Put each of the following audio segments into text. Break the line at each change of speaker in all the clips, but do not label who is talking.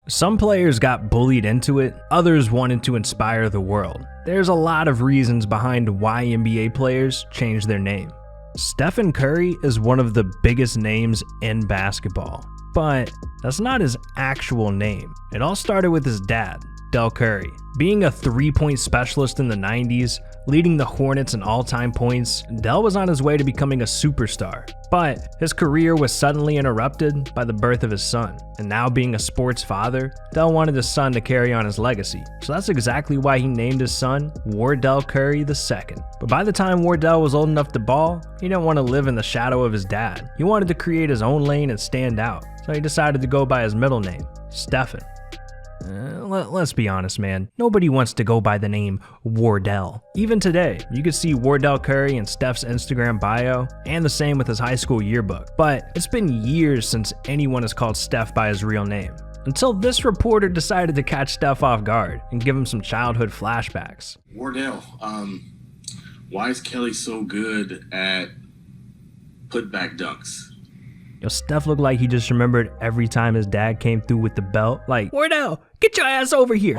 Some players got bullied into it, others wanted to inspire the world. There's a lot of reasons behind why NBA players changed their name. Stephen Curry is one of the biggest names in basketball, but that's not his actual name. It all started with his dad, Del Curry. Being a three-point specialist in the 90s, leading the Hornets in all-time points, Del was on his way to becoming a superstar. But his career was suddenly interrupted by the birth of his son. And now being a sports father, Del wanted his son to carry on his legacy. So that's exactly why he named his son Wardell Curry II. But by the time Wardell was old enough to ball, he didn't want to live in the shadow of his dad. He wanted to create his own lane and stand out. So he decided to go by his middle name, Stephen. Let's be honest, man. Nobody wants to go by the name Wardell. Even today, you can see Wardell Curry in Steph's Instagram bio, and the same with his high school yearbook. But it's been years since anyone has called Steph by his real name. Until this reporter decided to catch Steph off guard and give him some childhood flashbacks.
Wardell, why is Kelly so good at putback dunks?
Yo, Steph looked like he just remembered every time his dad came through with the belt, like, Wardell, get your ass over here.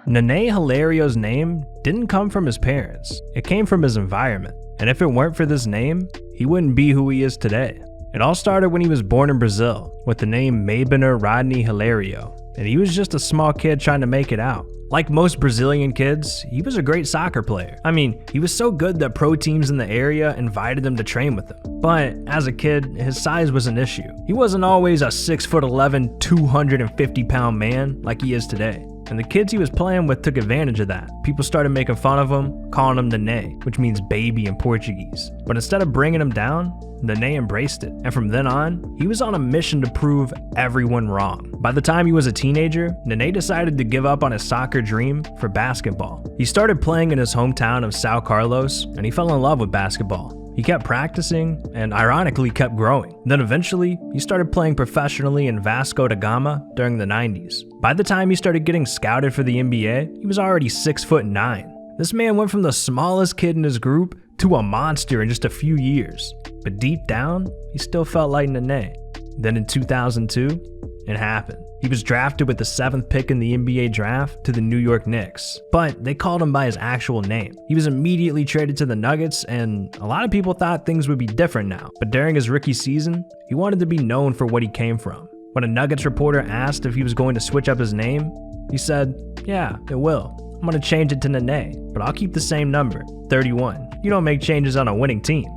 Nene Hilario's name didn't come from his parents. It came from his environment. And if it weren't for this name, he wouldn't be who he is today. It all started when he was born in Brazil with the name Mabener Rodney Hilario. And he was just a small kid trying to make it out. Like most Brazilian kids, he was a great soccer player. I mean, he was so good that pro teams in the area invited him to train with them. But as a kid, his size was an issue. He wasn't always a 6'11", 250-pound man like he is today. And the kids he was playing with took advantage of that. People started making fun of him, calling him Nene, which means baby in Portuguese. But instead of bringing him down, Nene embraced it. And from then on, he was on a mission to prove everyone wrong. By the time he was a teenager, Nene decided to give up on his soccer dream for basketball. He started playing in his hometown of Sao Carlos, and he fell in love with basketball. He kept practicing and ironically kept growing. Then eventually, he started playing professionally in Vasco da Gama during the 90s. By the time he started getting scouted for the NBA, he was already 6'9". This man went from the smallest kid in his group to a monster in just a few years. But deep down, he still felt like Nene. Then in 2002, it happened. He was drafted with the 7th pick in the NBA draft to the New York Knicks, but they called him by his actual name. He was immediately traded to the Nuggets, and a lot of people thought things would be different now. But during his rookie season, he wanted to be known for what he came from. When a Nuggets reporter asked if he was going to switch up his name, he said, "Yeah, it will. I'm going to change it to Nene, but I'll keep the same number, 31. You don't make changes on a winning team,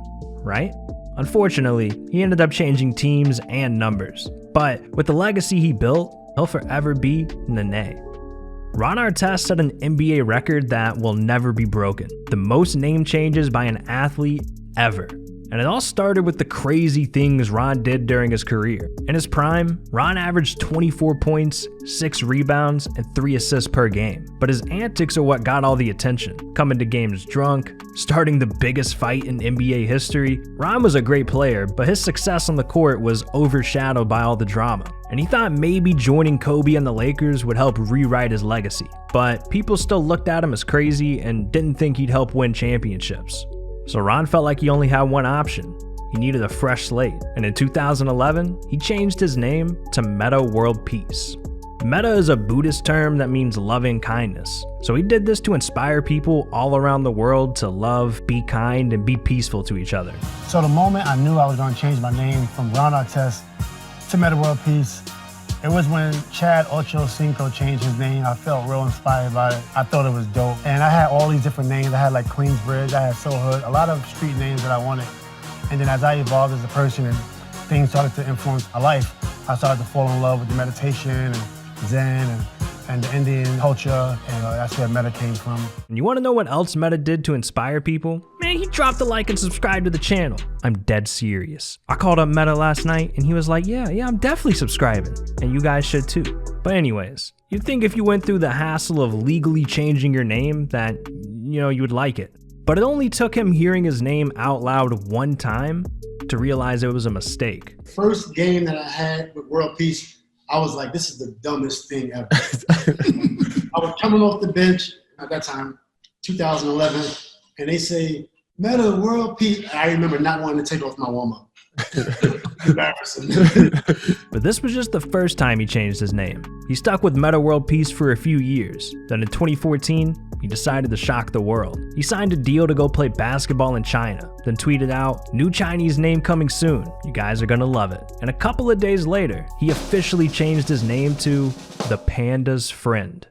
right?" Unfortunately, he ended up changing teams and numbers. But with the legacy he built, he'll forever be Nene. Ron Artest set an NBA record that will never be broken. The most name changes by an athlete ever. And it all started with the crazy things Ron did during his career. In his prime, Ron averaged 24 points, 6 rebounds, and 3 assists per game. But his antics are what got all the attention. Coming to games drunk, starting the biggest fight in NBA history. Ron was a great player, but his success on the court was overshadowed by all the drama. And he thought maybe joining Kobe and the Lakers would help rewrite his legacy. But people still looked at him as crazy and didn't think he'd help win championships. So Ron felt like he only had one option. He needed a fresh slate. And in 2011, he changed his name to Metta World Peace. Metta is a Buddhist term that means loving kindness. So he did this to inspire people all around the world to love, be kind, and be peaceful to each other.
So the moment I knew I was going to change my name from Ron Artest to Metta World Peace, it was when Chad Ochocinco changed his name. I felt real inspired by it. I thought it was dope. And I had all these different names. I had like Queensbridge, I had Soul Hood, a lot of street names that I wanted. And then as I evolved as a person and things started to influence my life, I started to fall in love with the meditation and Zen and the Indian culture, and that's where Metta came from.
And you want to know what else Metta did to inspire people? Man, he dropped a like and subscribed to the channel. I'm dead serious. I called up Metta last night and he was like, yeah, I'm definitely subscribing. And you guys should too. But anyways, you'd think if you went through the hassle of legally changing your name that, you would like it. But it only took him hearing his name out loud one time to realize it was a mistake.
First game that I had with World Peace, I was like, this is the dumbest thing ever. I was coming off the bench at that time, 2011, and they say, Metta World Peace. I remember not wanting to take off my warm-up. Embarrassing.
But this was just the first time he changed his name. He stuck with Meta World Peace for a few years. Then in 2014, he decided to shock the world. He signed a deal to go play basketball in China, then tweeted out, "New Chinese name coming soon. You guys are gonna love it." And a couple of days later, he officially changed his name to the Panda's Friend.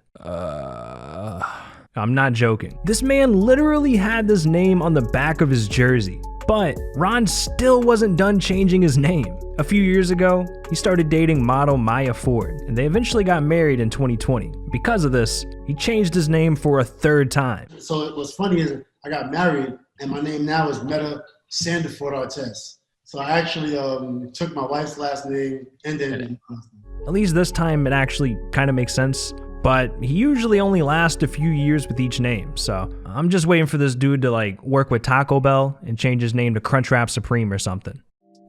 I'm not joking. This man literally had this name on the back of his jersey. But Ron still wasn't done changing his name. A few years ago, he started dating model Maya Ford, and they eventually got married in 2020. Because of this, he changed his name for a third time.
So what's funny is I got married, and my name now is Meta Sandiford Artest. So I actually took my wife's last name and then...
At least this time it actually kind of makes sense. But he usually only lasts a few years with each name, so I'm just waiting for this dude to work with Taco Bell and change his name to Crunchwrap Supreme or something.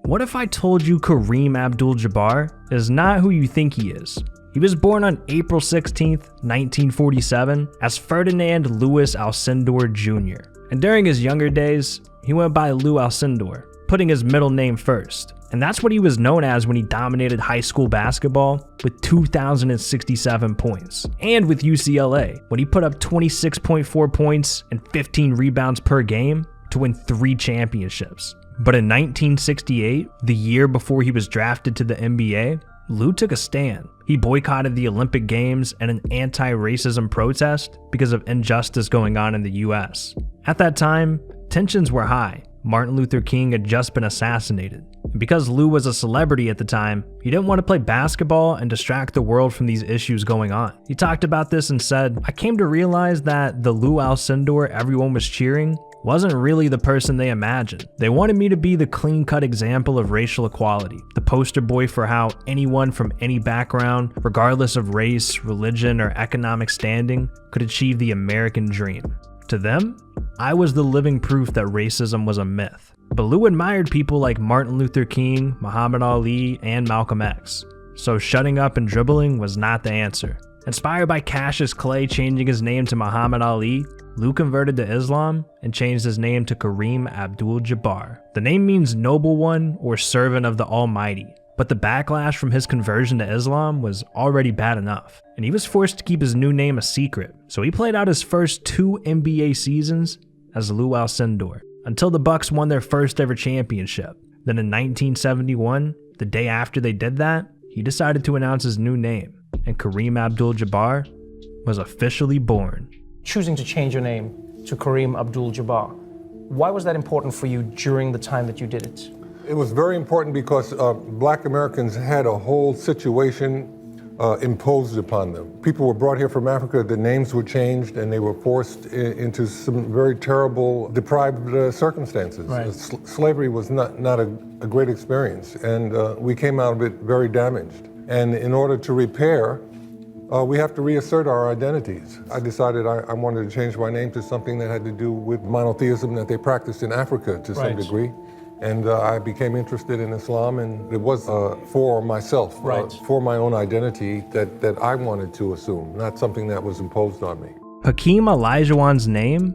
What if I told you Kareem Abdul-Jabbar is not who you think he is? He was born on April 16th, 1947 as Ferdinand Louis Alcindor Jr. And during his younger days, he went by Lou Alcindor, putting his middle name first. And that's what he was known as when he dominated high school basketball with 2,067 points. And with UCLA, when he put up 26.4 points and 15 rebounds per game to win 3 championships. But in 1968, the year before he was drafted to the NBA, Lou took a stand. He boycotted the Olympic Games and an anti-racism protest because of injustice going on in the US. At that time, tensions were high. Martin Luther King had just been assassinated. And because Lou was a celebrity at the time, he didn't want to play basketball and distract the world from these issues going on. He talked about this and said, "I came to realize that the Lou Alcindor everyone was cheering wasn't really the person they imagined. They wanted me to be the clean-cut example of racial equality, the poster boy for how anyone from any background, regardless of race, religion, or economic standing, could achieve the American dream. To them, I was the living proof that racism was a myth." But Lou admired people like Martin Luther King, Muhammad Ali, and Malcolm X. So shutting up and dribbling was not the answer. Inspired by Cassius Clay changing his name to Muhammad Ali, Lou converted to Islam and changed his name to Kareem Abdul-Jabbar. The name means noble one or servant of the Almighty. But the backlash from his conversion to Islam was already bad enough, and he was forced to keep his new name a secret. So he played out his first 2 NBA seasons as Lou Alcindor, until the Bucks won their first ever championship. Then in 1971, the day after they did that, he decided to announce his new name, and Kareem Abdul-Jabbar was officially born.
Choosing to change your name to Kareem Abdul-Jabbar, why was that important for you during the time that you did it?
It was very important because Black Americans had a whole situation imposed upon them. People were brought here from Africa, the names were changed, and they were forced into some very terrible, deprived circumstances.
Right.
Slavery was not a great experience, and we came out of it very damaged. And in order to repair, we have to reassert our identities. I decided I wanted to change my name to something that had to do with monotheism that they practiced in Africa to some degree. And I became interested in Islam, and it was for myself, for my own identity that I wanted to assume, not something that was imposed on me.
Hakeem Olajuwon's name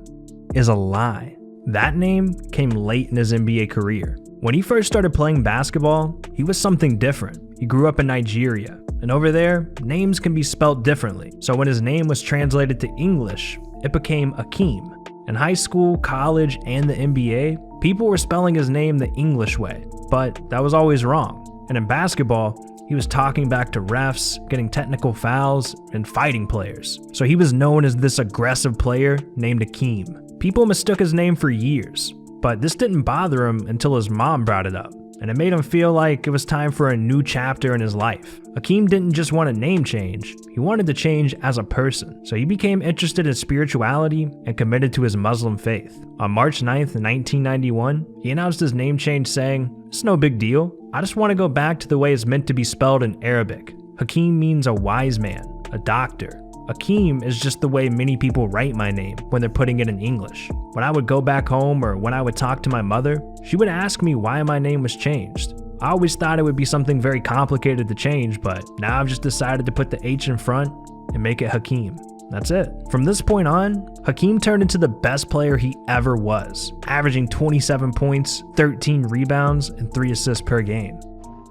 is a lie. That name came late in his NBA career. When he first started playing basketball, he was something different. He grew up in Nigeria, and over there, names can be spelt differently. So when his name was translated to English, it became Hakeem. In high school, college, and the NBA, people were spelling his name the English way, but that was always wrong. And in basketball, he was talking back to refs, getting technical fouls, and fighting players. So he was known as this aggressive player named Hakeem. People mistook his name for years, but this didn't bother him until his mom brought it up, and it made him feel like it was time for a new chapter in his life. Hakeem didn't just want a name change, he wanted to change as a person. So he became interested in spirituality and committed to his Muslim faith. On March 9th, 1991, he announced his name change saying, "It's no big deal. I just want to go back to the way it's meant to be spelled in Arabic. Hakeem means a wise man, a doctor. Hakeem is just the way many people write my name when they're putting it in English. When I would go back home or when I would talk to my mother, she would ask me why my name was changed. I always thought it would be something very complicated to change, but now I've just decided to put the H in front and make it Hakeem." That's it. From this point on, Hakeem turned into the best player he ever was, averaging 27 points, 13 rebounds, and 3 assists per game.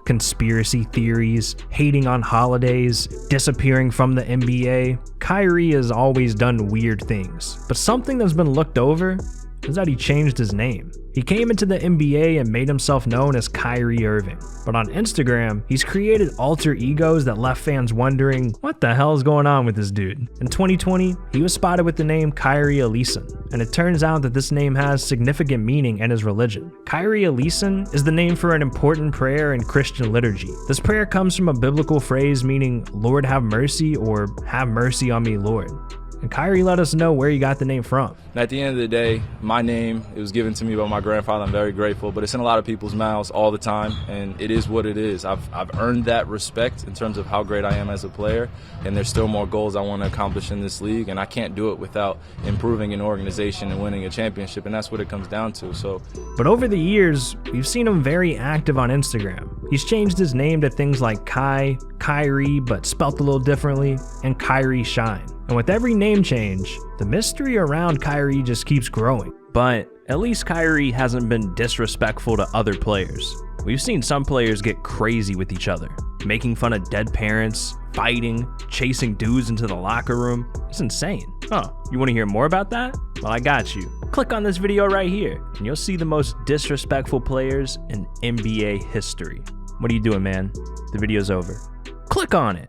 Conspiracy theories, hating on holidays, disappearing from the NBA. Kyrie has always done weird things, but something that's been looked over is that he changed his name. He came into the NBA and made himself known as Kyrie Irving, but on Instagram, he's created alter egos that left fans wondering, what the hell is going on with this dude? In 2020, he was spotted with the name Kyrie Eleison, and it turns out that this name has significant meaning in his religion. Kyrie Eleison is the name for an important prayer in Christian liturgy. This prayer comes from a biblical phrase meaning, Lord have mercy, or have mercy on me, Lord. And Kyrie let us know where he got the name from.
At the end of the day, my name, it was given to me by my grandfather. I'm very grateful, but it's in a lot of people's mouths all the time, and it is what it is. I've earned that respect in terms of how great I am as a player, and there's still more goals I want to accomplish in this league, and I can't do it without improving an organization and winning a championship, and that's what it comes down to.
But over the years, we've seen him very active on Instagram. He's changed his name to things like Kyrie, but spelt a little differently, and Kyrie Shine. And with every name change, the mystery around Kyrie just keeps growing. But at least Kyrie hasn't been disrespectful to other players. We've seen some players get crazy with each other, making fun of dead parents, fighting, chasing dudes into the locker room. It's insane. Oh, you want to hear more about that? Well, I got you. Click on this video right here, and you'll see the most disrespectful players in NBA history. What are you doing, man? The video's over. Click on it.